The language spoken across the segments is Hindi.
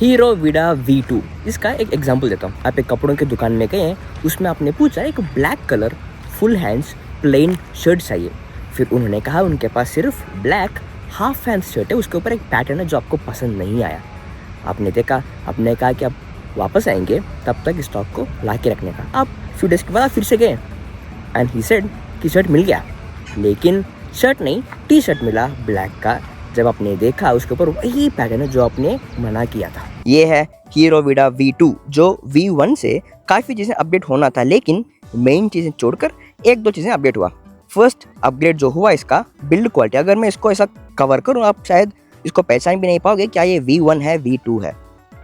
हीरो विडा V2, इसका एक एग्जांपल देता हूँ। आप एक कपड़ों की दुकान में गए हैं, उसमें आपने पूछा एक black colour full hands plain shirt चाहिए। फिर उन्होंने कहा उनके पास सिर्फ ब्लैक हाफ हैंड्स शर्ट है, उसके ऊपर एक पैटर्न है जो आपको पसंद नहीं आया। आपने देखा, आपने कहा कि आप वापस आएंगे, तब तक स्टॉक को ला के रखने का। आप फ्यू डेज के बाद आप फिर से गए एंड ही सेड कि शर्ट मिल गया, लेकिन शर्ट नहीं टी शर्ट मिला ब्लैक का। जब आपने देखा उसके ऊपर वही पैटर्न है जो आपने मना किया था। ये है हीरो विडा V2, जो V1 से काफ़ी चीज़ें अपडेट होना था, लेकिन मेन चीज़ें छोड़कर एक दो चीज़ें अपडेट हुआ। फर्स्ट अपग्रेड जो हुआ इसका बिल्ड क्वालिटी, अगर मैं इसको ऐसा कवर करूँ आप शायद इसको पहचान भी नहीं पाओगे क्या ये V1 है V2 है।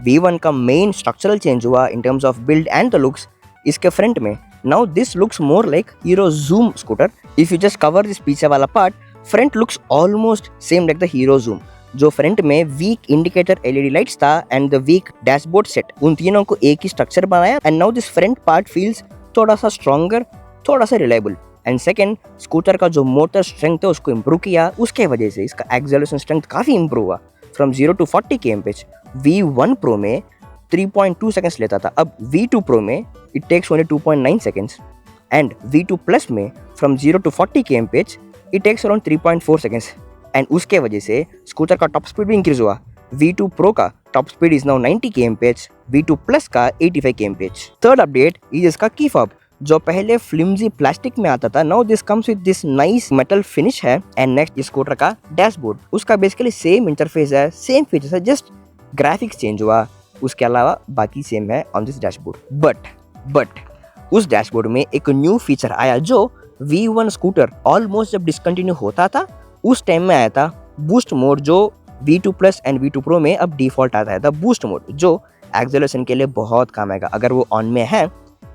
V1 का मेन स्ट्रक्चरल चेंज हुआ in terms of build and the looks इसके फ्रंट में। Now this looks more like Hero Zoom scooter. If you just cover this पीछे वाला part, front looks almost same like the Hero Zoom. जो फ्रंट में वीक इंडिकेटर LED लाइट्स था and the weak dashboard set, उन तीनों को एक ही स्ट्रक्चर बनाया and now this front part feels थोड़ा सा स्ट्रॉन्गर, थोड़ा सा रिलायबल। एंड सेकंड, स्कूटर का जो मोटर स्ट्रेंथ है उसको इंप्रूव किया, उसके वजह से इसका एक्सेलरेशन स्ट्रेंथ काफ़ी इंप्रूव हुआ। From 0 to 40 kmph V1 Pro में 3.2 सेकंड्स लेता था, अब V2 Pro में it takes only 2.9 seconds and V2 Plus में from 0 to 40 kmph it takes around 3.4 seconds. And उसके वजह से स्कूटर का टॉप स्पीड भी इंक्रीज हुआ। V2 Pro का top speed is now 90 kmph, V2 Plus का 85 kmph। थर्ड अपडेट इज इसका की फॉब, जो पहले फ्लिम्जी प्लास्टिक में आता था, now this comes with this nice metal finish है। एंड नेक्स्ट स्कूटर का डैशबोर्ड, उसका बेसिकली सेम इंटरफेस है, सेम फीचर्स है, जस्ट ग्राफिक्स चेंज हुआ, उसके अलावा बाकी सेम है ऑन दिस डैशबोर्ड। बट उस डैशबोर्ड में एक न्यू फीचर आया जो V1 स्कूटर ऑलमोस्ट जब डिसकंटिन्यू होता था उस टाइम में आया था, बूस्ट मोड, जो V2 Plus and V2 Pro में अब डिफॉल्ट आता है। द बूस्ट मोड जो एक्सेलरेशन के लिए बहुत काम आएगा। अगर वो ऑन में है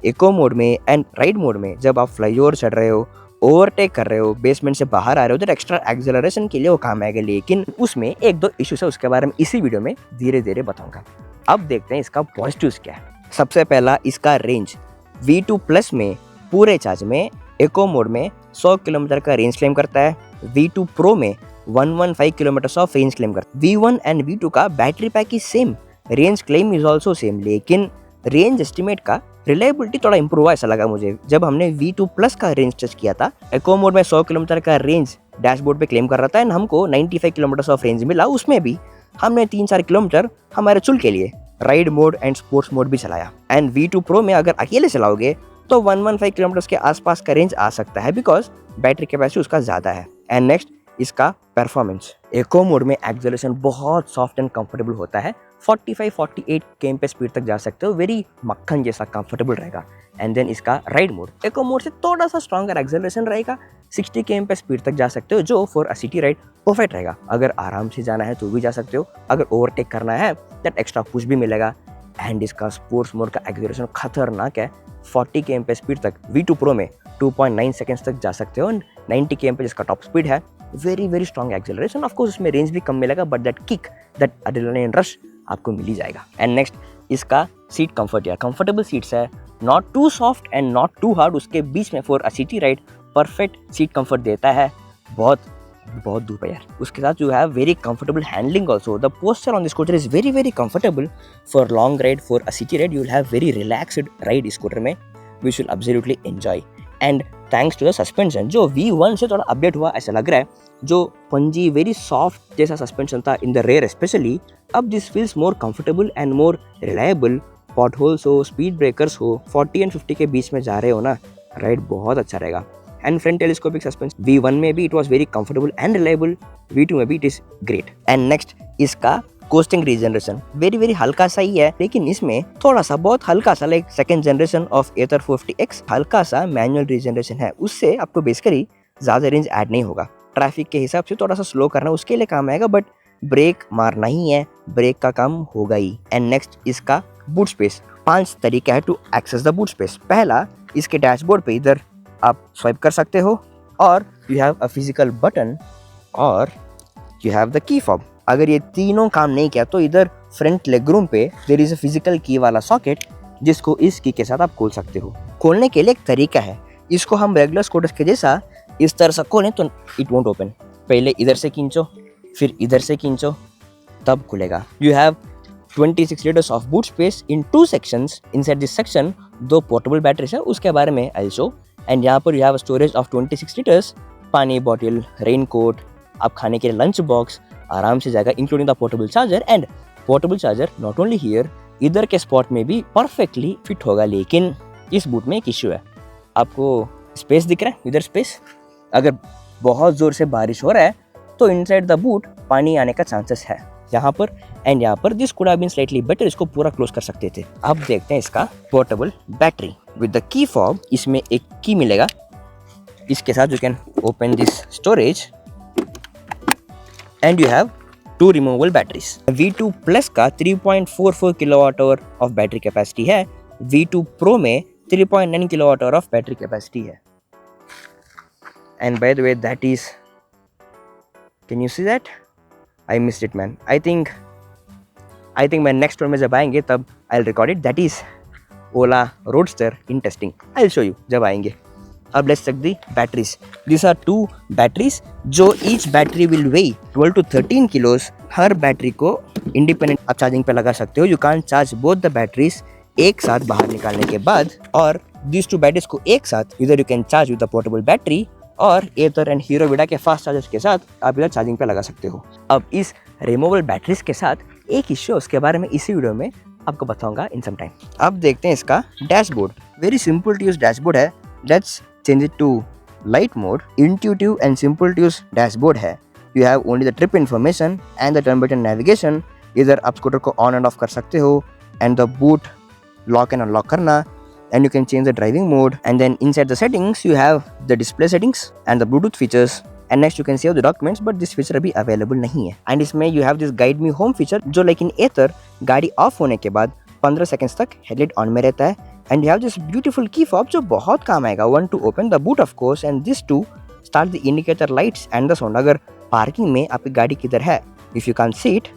इको मोड में एंड राइड मोड में, जब आप फ्लाईओवर चढ़ रहे हो, ओवरटेक कर रहे हो, बेसमेंट से बाहर आ रहे हो, तो एक्स्ट्रा एक्सेलरेशन के लिए वो काम आएगा। लेकिन उसमें एक दो इश्यूज है, उसके बारे में इसी वीडियो में धीरे धीरे बताऊंगा। अब देखते हैं इसका पॉजिटिव्स क्या है। सबसे पहला इसका रेंज। V2 Plus में पूरे चार्ज में इको मोड में 100 किलोमीटर का रेंज क्लेम करता है, V2 Pro में 115 किलोमीटर ऑफ रेंज क्लेम करता है। V1 एंड V2 का battery pack is same, range claim is also same, लेकिन रेंज एस्टिमेट का रिलायबिलिटी थोड़ा इंप्रूव हुआ ऐसा लगा मुझे। जब हमने V2 Plus का रेंज टेस्ट किया था, इको मोड में 100 किलोमीटर का रेंज डैशबोर्ड पे क्लेम कर रहा था एंड हमको 95 किलोमीटर ऑफ रेंज मिला। उसमें भी हमने 3-4 किलोमीटर हमारे चुल के लिए ride mode and sports mode भी चलाया। एंड V2 Pro में अगर अकेले चलाओगे तो 115 किलोमीटर के आसपास का रेंज आ सकता है, बिकॉज बैटरी कैपेसिटी उसका ज़्यादा है। एंड नेक्स्ट इसका परफॉर्मेंस। इको मोड में एक्सेलरेशन बहुत सॉफ्ट एंड कंफर्टेबल होता है, 45-48 km स्पीड तक जा सकते हो, वेरी मक्खन जैसा कंफर्टेबल रहेगा। एंड देन इसका राइड मोड, इको मोड से थोड़ा सा स्ट्रॉन्गर एक्सेलरेशन रहेगा, 60 km स्पीड तक जा सकते हो, जो for a city ride perfect रहेगा। अगर आराम से जाना है तो भी जा सकते हो, अगर ओवरटेक करना है दैट एक्स्ट्रा पुश भी मिलेगा। एंड इसका स्पोर्ट्स मोड का एक्सेलरेशन खतरनाक है, 40 km स्पीड तक V2 Pro में 2.9 सेकंड्स तक जा सकते हो, 90 km जिसका टॉप स्पीड है। Very very strong acceleration. Of course इसमें रेंज भी कम मिलेगा, but that kick, that adrenaline rush आपको मिल ही जाएगा। एंड नेक्स्ट इसका सीट कंफर्ट, या कंफर्टेबल सीट्स है, not too soft and not too hard, उसके बीच में for a city ride perfect seat comfort देता है। बहुत धूप है यार। उसके साथ you have very comfortable handling also. The posture on the scooter is very very comfortable for long ride, for a city ride. You will have very relaxed ride scooter में, which will absolutely enjoy. And thanks to the suspension, जो V1 से थोड़ा अपडेट हुआ ऐसा लग रहा है, जो पंजी वेरी सॉफ्ट जैसा सस्पेंशन था इन द रेयर स्पेशली, अब this feels more comfortable and more reliable. Pot holes हो, स्पीड ब्रेकर्स हो, 40 एंड 50 के बीच में जा रहे हो ना, राइड बहुत अच्छा रहेगा। And front telescopic suspension, V1 में भी it was very comfortable and reliable, V2 में भी it is great. And next इसका कोस्टिंग रीजनरेशन, वेरी वेरी हल्का सा ही है, लेकिन इसमें थोड़ा सा बहुत हल्का सा like second generation of Ather 450X हल्का सा मैनुअल रीजनरेशन है, उससे आपको बेसिकली ज़्यादा रेंज ऐड नहीं होगा। ट्रैफिक के हिसाब से थोड़ा सा स्लो करना उसके लिए काम आएगा, बट ब्रेक मारना ही है, ब्रेक का काम होगा ही। एंड नेक्स्ट इसका बूट स्पेस। 5 तरीका है to access the boot space. पहला, इसके डैशबोर्ड पे इधर आप स्वाइप कर सकते हो, और you have a physical button, और you have the key fob. अगर ये तीनों काम नहीं किया तो इधर फ्रंट लेग रूम पे there is a physical key वाला सॉकेट, जिसको इस की के साथ आप खोल सकते हो। खोलने के लिए एक तरीका है, इसको हम रेगुलर स्कूटर्स के जैसा इस तरह से खोलें तो इट वोंट ओपन। पहले इधर से खींचो, फिर इधर से खींचो, तब खुलेगा। You have 26 liters of boot space in 2 sections. Inside this section 2 portable batteries है, उसके बारे में I'll show. And यहाँ पर you have a storage of 26 liters, पानी बॉटल, रेनकोट, आप खाने के लिए लंच बॉक्स आराम से जाएगा, including the portable charger. And portable charger not only here, इधर के स्पॉट में भी परफेक्टली फिट होगा. लेकिन इस बूट में एक इश्यू है. आपको स्पेस दिख रहा है, इधर स्पेस. अगर बहुत ज़ोर से बारिश हो रहा है तो इनसाइड द बूट पानी आने का चांसेस है यहाँ पर एंड यहाँ पर. This could have been slightly better, इसको पूरा क्लोज कर सकते थे. अब देखते हैं इसका portable battery with the key fob. इसमें एक की मिलेगा, इसके साथ you can open this storage and you have 2 removable batteries. V2 plus का 3.44 kilowatt hour of battery capacity है. V2 प्रो में 3.9 kilowatt hour of battery capacity है. And by the way that is, can you see that? I missed it man. I think मैं next one में जब आएंगे तब I'll record it. That is Ola Roadster in testing. I'll show you जब आएंगे. अब let's check the batteries. These are 2 batteries जो each battery will weigh 12 to 13 kilos. Her battery को इंडिपेंडेंट आप चार्जिंग पे लगा सकते हो. You can't charge both the batteries एक साथ बाहर निकालने के बाद. और these 2 batteries को एक साथ either you can charge with a portable battery और एथर एंड हीरो विडा के फास्ट चार्जर्स के साथ आप इधर चार्जिंग पे लगा सकते हो. अब इस रिमूवेबल बैटरीज के साथ एक इश्यू, उसके बारे में इसी वीडियो में आपको बताऊंगा इन सम टाइम. अब देखते हैं इसका dashboard. Very simple to use dashboard है. Let's change it to light mode. Intuitive and simple to use dashboard है. You have only the trip information and the turn button navigation. इधर आप स्कूटर को ऑन एंड ऑफ कर सकते हो and the boot lock and unlock करना. And you can change the driving mode, and then inside the settings you have the display settings and the Bluetooth features, and next you can save the documents, but this feature अभी available नहीं है. And इसमें you have this guide me home feature जो लेकिन एथर गाड़ी ऑफ होने के बाद 15 seconds तक हेडलाइट ऑन में रहता है. and you have this beautiful key fob जो बहुत काम आएगा. one to open the boot of course, and this to start the indicator lights and the sound. अगर पार्किंग में आपकी गाड़ी किधर है, if you can't see it,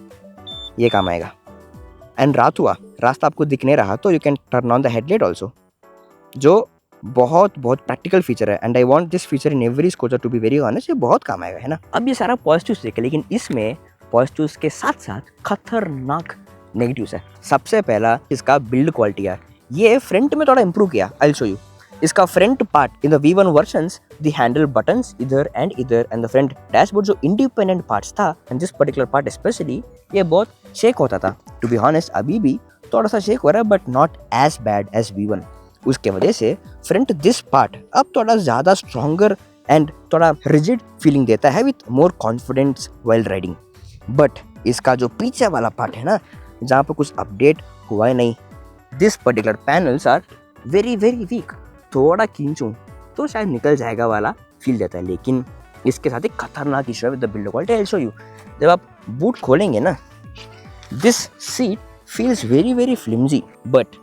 ये काम आएगा. and रात हुआ, रास्ता आपको दिख नहीं रहा तो you can turn on the headlight also, जो बहुत प्रैक्टिकल फीचर है. And I want this feature in every scooter to be very honest. ये बहुत काम आएगा, है ना. अब ये सारा पॉजिटिव्स देखे, लेकिन इसमें पॉजिटिव्स के साथ साथ खतरनाक नेगेटिव्स है. सबसे पहला इसका बिल्ड क्वालिटी है. ये फ्रंट में थोड़ा इंप्रूव किया. I will show you. इसका front part in the V1 versions, the handle buttons इधर एंड द फ्रंट डैशबोर्ड जो इंडिपेंडेंट पार्ट्स था, and this particular part specially ये बहुत शेक होता था. टू बी ऑनेस्ट अभी भी थोड़ा सा शेक हो रहा है, but not as bad as V1. उसके वजह से फ्रंट दिस पार्ट अब थोड़ा ज़्यादा स्ट्रॉन्गर एंड थोड़ा रिजिड फीलिंग देता है with more confidence while riding. But इसका जो पीछे वाला पार्ट है ना, जहाँ पर कुछ अपडेट हुआ है नहीं, this particular panels are very weak. थोड़ा खींचूं तो शायद निकल जाएगा वाला फील देता है. लेकिन इसके साथ एक खतरनाक इशू है with the build quality. I will show you. जब आप बूट खोलेंगे ना, this seat feels very flimsy. But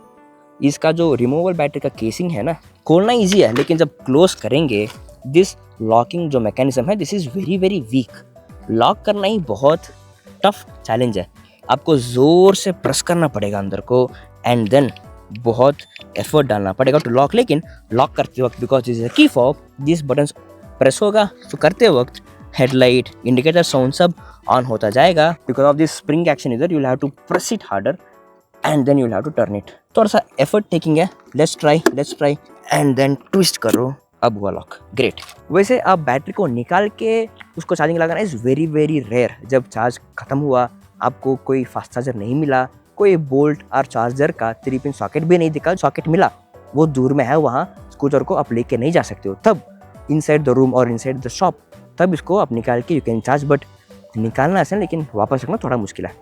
इसका जो रिमूवेबल बैटरी का केसिंग है ना, खोलना इजी है, लेकिन जब क्लोज करेंगे दिस लॉकिंग जो मैकेनिज्म है, this is very weak. Lock करना ही बहुत टफ चैलेंज है. आपको ज़ोर से प्रेस करना पड़ेगा अंदर को एंड देन बहुत एफर्ट डालना पड़ेगा टू लॉक. लेकिन लॉक करते वक्त because this is a key fob, this button press होगा तो करते वक्त हेडलाइट इंडिकेटर साउंड सब ऑन होता जाएगा. Because of this spring action इधर you will have to press it harder and then you'll have to turn it. थोड़ा सा effort taking है. let's try and then twist करो. अब हुआ लॉक. ग्रेट. वैसे आप बैटरी को निकाल के उसको चार्जिंग लगाना इज़ वेरी रेयर. जब चार्ज खत्म हुआ, आपको कोई फास्ट चार्जर नहीं मिला, कोई बोल्ट और चार्जर का 3 पिन सॉकेट भी नहीं दिखा, सॉकेट मिला वो दूर में है, वहाँ स्कूटर को आप लेके नहीं जा सकते हो, तब इनसाइड द रूम और इनसाइड द शॉप तब इसको आप निकाल के यू कैन चार्ज. बट निकालना आसान, लेकिन वापस रखना थोड़ा मुश्किल है.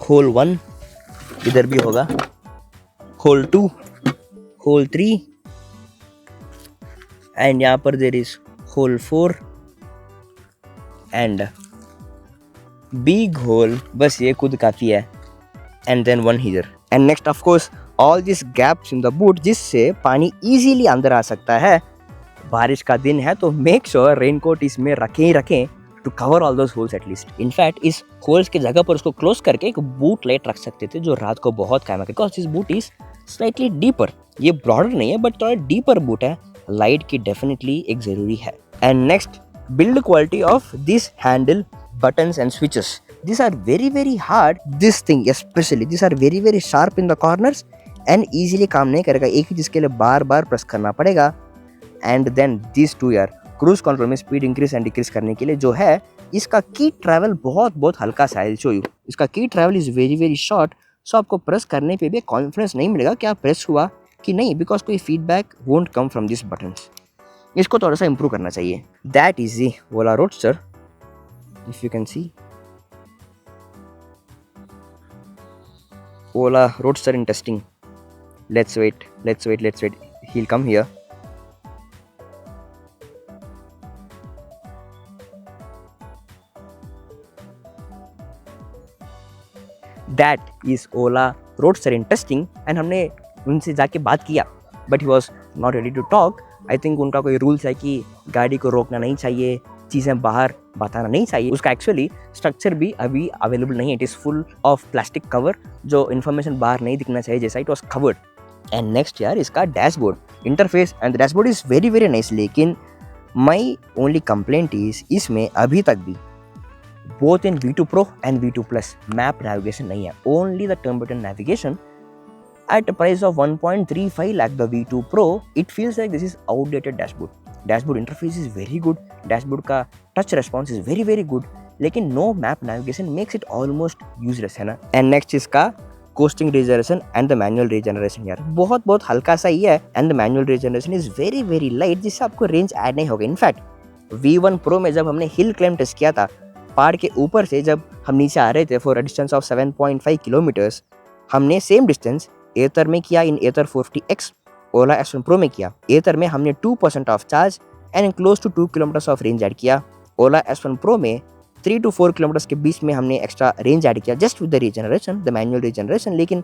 होल 1 इधर भी होगा, होल 2, होल 3 एंड यहाँ पर there is hole 4 and big hole. बस ये खुद काफ़ी है. And then 1 here and next of course all this gaps in the boot, जिससे पानी इजीली अंदर आ सकता है. बारिश का दिन है तो मेक श्योर रेनकोट इसमें रखें to cover all those holes at least. In fact इस होल्स की जगह पर उसको क्लोज करके एक बूट लाइट रख सकते थे जो रात को बहुत काम है. Because this boot is slightly deeper. ये ब्रॉडर नहीं है बट थोड़ा डीपर बूट है. लाइट की डेफिनेटली एक ज़रूरी है. And next build quality of this handle buttons and switches. these are very hard. This thing especially, these are very sharp in the corners and easily काम नहीं करेगा, एक ही चीज़ के लिए बार बार प्रेस करना पड़ेगा. एंड देन दिस टू यार, क्रूज कंट्रोल में स्पीड इंक्रीज एंड डिक्रीज करने के लिए जो है, इसका की ट्रैवल बहुत हल्का सा है. शो यू, इसका की ट्रैवल इज़ वेरी शॉर्ट. सो आपको प्रेस करने पे भी कॉन्फिडेंस नहीं मिलेगा कि आप प्रेस हुआ कि नहीं, बिकॉज कोई feedback won't come from this buttons. इसको थोड़ा सा इंप्रूव करना चाहिए. That is the Ola roadster. If you can see Ola Roadster in testing. Let's wait. He'll come here. That is Ola Roadster in testing. And हमने उनसे जाके बात किया, but he was not ready to talk. I think उनका कोई रूल्स है कि गाड़ी को रोकना नहीं चाहिए, चीज़ें बाहर बताना नहीं चाहिए. उसका एक्चुअली स्ट्रक्चर भी अभी अवेलेबल नहीं है. It is full of plastic cover, जो इन्फॉर्मेशन बाहर नहीं दिखना चाहिए जैसा it was covered. And next यार, इसका dashboard interface and dashboard is very nice. लेकिन माई ओनली कंप्लेंट इज, इसमें अभी तक भी both in V2 Pro and V2 Plus map navigation नहीं है. Only the turn button navigation. At a price of 1.35 lakh the V2 Pro, it feels like this is outdated dashboard. Dashboard interface is very good. Dashboard का touch response is very good. लेकिन no map navigation makes it almost useless है ना. And next इसका coasting regeneration and the manual regeneration यार बहुत हल्का सा ही है. And the manual regeneration is very light, जिससे आपको रेंज ऐड नहीं होगा. इनफैक्ट V1 Pro में जब हमने हिल क्लाइम टेस्ट किया था, पहाड़ के ऊपर से जब हम नीचे आ रहे थे for a distance of 7.5 kilometres, हमने सेम डिस्टेंस एथर में किया इन एथर 40X. ओला S1 Pro में किया. एथर में हमने 2% of charge and close to 2 kilometres of range add किया. ओला S1 Pro में 3 to 4 किलोमीटर्स के बीच में हमने एक्स्ट्रा रेंज ऐड किया just with the regeneration, the manual regeneration. लेकिन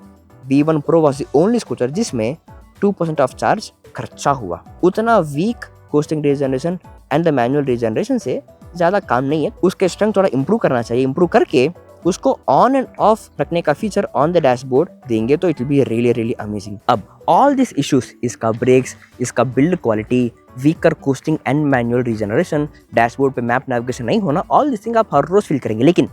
V1 Pro was the only scooter जिसमें 2% ऑफ चार्ज खर्चा हुआ. उतना weak coasting regeneration and the manual regeneration से ज़्यादा काम नहीं है. उसके स्ट्रेंथ थोड़ा इंप्रूव करना चाहिए. इंप्रूव करके उसको ऑन एंड ऑफ रखने का फीचर ऑन द डैशबोर्ड देंगे तो it will be really amazing. अब ऑल दिस इश्यूज, इसका ब्रेक्स, इसका build quality, weaker costing and manual regeneration, dashboard पे मैप नेविगेशन नहीं होना, ऑल दिस थिंग आप हर रोज फील करेंगे. लेकिन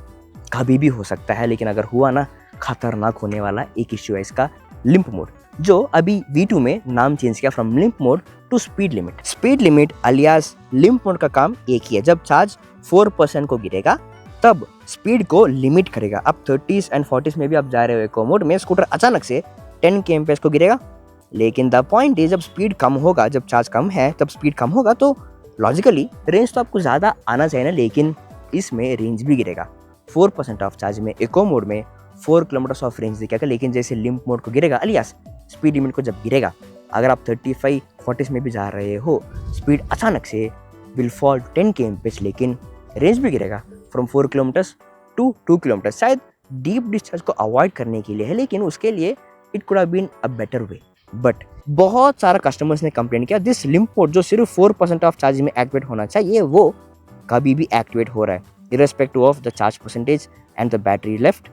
कभी भी हो सकता है. लेकिन अगर हुआ ना, खतरनाक होने वाला एक इश्यू है इसका लिम्प मोड, जो अभी V2 में नाम चेंज किया from limp mode to speed limit. Speed limit alias limp mode का काम एक ही है. जब चार्ज 4% को गिरेगा तब स्पीड को लिमिट करेगा. अब 30s एंड 40s में भी आप जा रहे हो इको मोड में, स्कूटर अचानक से 10 kmph को गिरेगा. लेकिन द पॉइंट इज, जब स्पीड कम होगा, जब चार्ज कम है तब स्पीड कम होगा, तो लॉजिकली रेंज तो आपको ज़्यादा आना चाहिए ना. लेकिन इसमें रेंज भी गिरेगा. 4% ऑफ चार्ज में इको मोड में 4 किलोमीटर्स ऑफ रेंज दिखेगा. लेकिन जैसे लिम्प मोड को गिरेगा, अलियास स्पीड लिमिट को जब गिरेगा, अगर आप 35-40s में भी जा रहे हो, स्पीड अचानक से विल फॉल 10 kmph. लेकिन रेंज भी गिरेगा फ्रॉम 4 किलोमीटर्स टू 2 किलोमीटर्स. शायद डीप डिस्चार्ज को अवॉइड करने के लिए है, लेकिन उसके लिए it could have been a better way. But बहुत सारा कस्टमर्स ने कंप्लेंट किया, दिस लिम्प मोड जो सिर्फ 4% ऑफ चार्ज में एक्टिवेट होना चाहिए, वो कभी भी एक्टिवेट हो रहा है irrespective of the charge percentage and the battery left.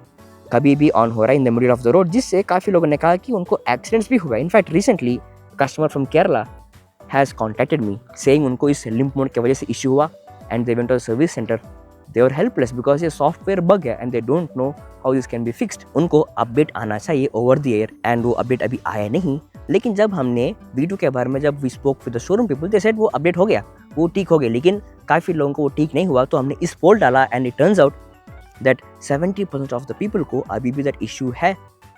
कभी भी ऑन हो रहा है in the middle of the road, जिससे काफ़ी लोगों ने कहा कि उनको एक्सीडेंट्स भी हुआ. In fact recently customer from Kerala has contacted me saying उनको इस लिम्प मोड की वजह से इशू हुआ and they went to the service centre. They were helpless because ये सॉफ्टवेयर बग है and they don't know how this can be fixed. उनको अपडेट आना चाहिए ओवर द एयर एंड वो अपडेट अभी आया नहीं. लेकिन जब हमने V2 के बारे में जब we spoke with the showroom people, they said वो अपडेट हो गया, वो ठीक हो गया. लेकिन काफ़ी लोगों को वो ठीक नहीं हुआ. तो हमने इस पोल डाला and it turns out that 70% of the people को अभी भी दैट इशू है,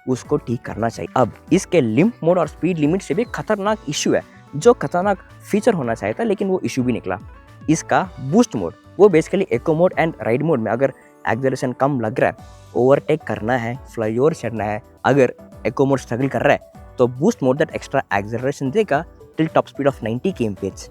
उसको ठीक करना चाहिए. अब इसके लिम्प मोड और स्पीड लिमिट से भी खतरनाक इशू है, जो खतरनाक फीचर होना चाहिए था, लेकिन वो इशू भी निकला. इसका बूस्ट मोड, वो basically eco mode and ride mode में अगर एक्सेलरेशन कम लग रहा है, ओवरटेक करना है, फ्लाईओवर चढ़ना है, अगर इको मोड स्ट्रगल कर रहा है, तो boost mode that extra acceleration देगा till top speed of 90 kmph.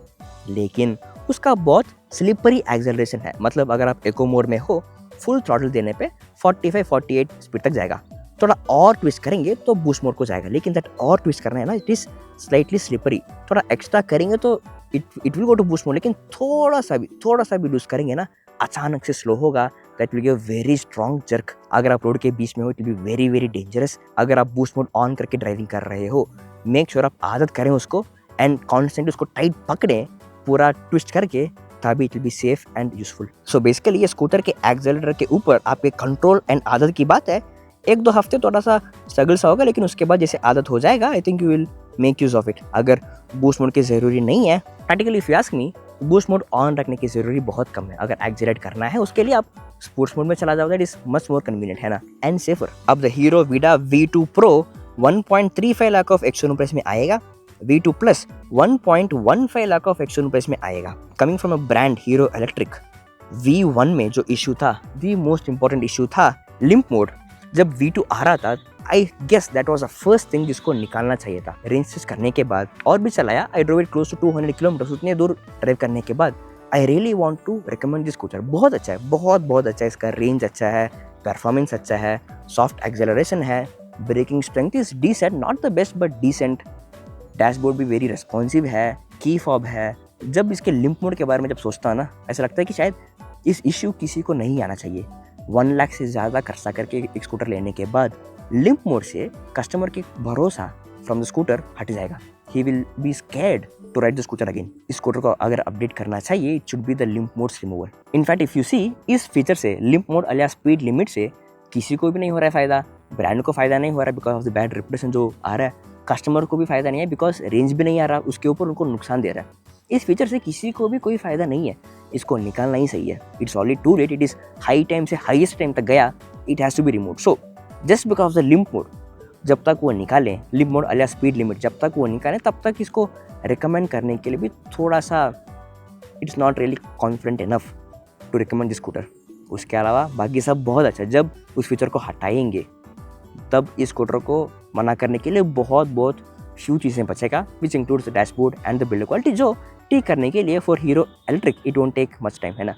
लेकिन उसका बहुत स्लिपरी एक्सेलरेशन है. मतलब अगर आप इको मोड में हो, फुल थ्रॉटल देने पे 45-48 स्पीड तक जाएगा. थोड़ा और ट्विस्ट करेंगे तो बूस्ट मोड को जाएगा. लेकिन दैट और ट्विस्ट करना है ना, इट इज स्लाइटली स्लिपरी. थोड़ा एक्स्ट्रा करेंगे तो it will go to boost mode. लेकिन थोड़ा सा भी लूज करेंगे ना, अचानक से स्लो होगा. That will give very strong jerk. अगर आप रोड के बीच में हो, it will be very dangerous. अगर आप बूस्ट मोड ऑन करके ड्राइविंग कर रहे हो, मेक श्योर आप आदत करें उसको एंड कॉन्स्टेंटली उसको टाइट पकड़ें, पूरा ट्विस्ट करके तभी it will be safe and useful. So basically ये स्कूटर के एक्सेलरेटर के ऊपर आपके कंट्रोल एंड आदत की बात है। 1-2 हफ्ते थोड़ा सा स्ट्रगल सा होगा, लेकिन उसके बाद जैसे आदत हो जाएगा I think you will make use of it. अगर बूस्ट मोड की ज़रूरी नहीं है, practically if you ask me, boost mode on रखने की ज़रूरी बहुत कम है। अगर एक्सीलरेट करना है उसके लिए आप स्पोर्ट्स मोड में चला जाओ, that is much more convenient, है ना, एंड सेफर। अब the Hero Vida V2 Pro 1.35 lakh of ex showroom price में आएगा। V2 Plus 1.15 lakh of ex showroom price में आएगा। Coming from a brand Hero Electric, V1 में जो इशू था, द मोस्ट इंपॉर्टेंट इशू था लिम्प मोड। जब V2 आ रहा था, I guess that was the first thing जिसको निकालना चाहिए था। रेंज टेस्ट करने के बाद और भी चलाया, I drove it close to 200 kilometre. उतने दूर ड्राइव करने के बाद I really want to recommend this scooter. बहुत अच्छा है, बहुत अच्छा है। इसका रेंज अच्छा है, परफॉर्मेंस अच्छा है, सॉफ्ट एक्सेलरेशन है, braking strength is decent, not the best but decent. Dashboard भी वेरी रिस्पॉन्सिव है, की फॉब है। जब इसके लिम्प मोड के बारे में जब सोचता हूँ ना, ऐसा लगता है कि शायद इस इश्यू किसी को नहीं आना चाहिए। 1 लाख से ज़्यादा खर्चा करके एक स्कूटर लेने के बाद लिम्प मोड से कस्टमर की भरोसा फ्रॉम द स्कूटर हट जाएगा। He will be scared to ride the scooter again. इस स्कूटर को अगर अपडेट करना चाहिए, it should be the limp modes remover. In fact if you see, इस फीचर से लिम्प मोड अलिया स्पीड लिमिट से किसी को भी नहीं हो रहा है फ़ायदा। ब्रांड को फ़ायदा नहीं हो रहा है because of the bad reputation जो आ रहा है, कस्टमर को भी फ़ायदा नहीं है बिकॉज रेंज भी नहीं आ रहा, उसके ऊपर उनको नुकसान दे रहा है। इस फीचर से किसी को भी कोई फ़ायदा नहीं है, इसको निकालना ही सही है। It's already too late, it is high time से हाईएस्ट टाइम तक गया, it has to be remove. So just because of the limp mode, जब तक वो निकालें, लिम्प मोड अलिया स्पीड लिमिट जब तक वो निकालें, तब तक इसको रिकमेंड करने के लिए भी थोड़ा सा it's not really confident enough to recommend this scooter. उसके अलावा बाकी सब बहुत अच्छा। जब उस फीचर को हटाएंगे तब इस स्कूटर को मना करने के लिए बहुत फ्यू चीज़ें बचेगा, which includes the dashboard and the build quality, जो ठीक करने के लिए for Hero Electric it won't take much time, है ना।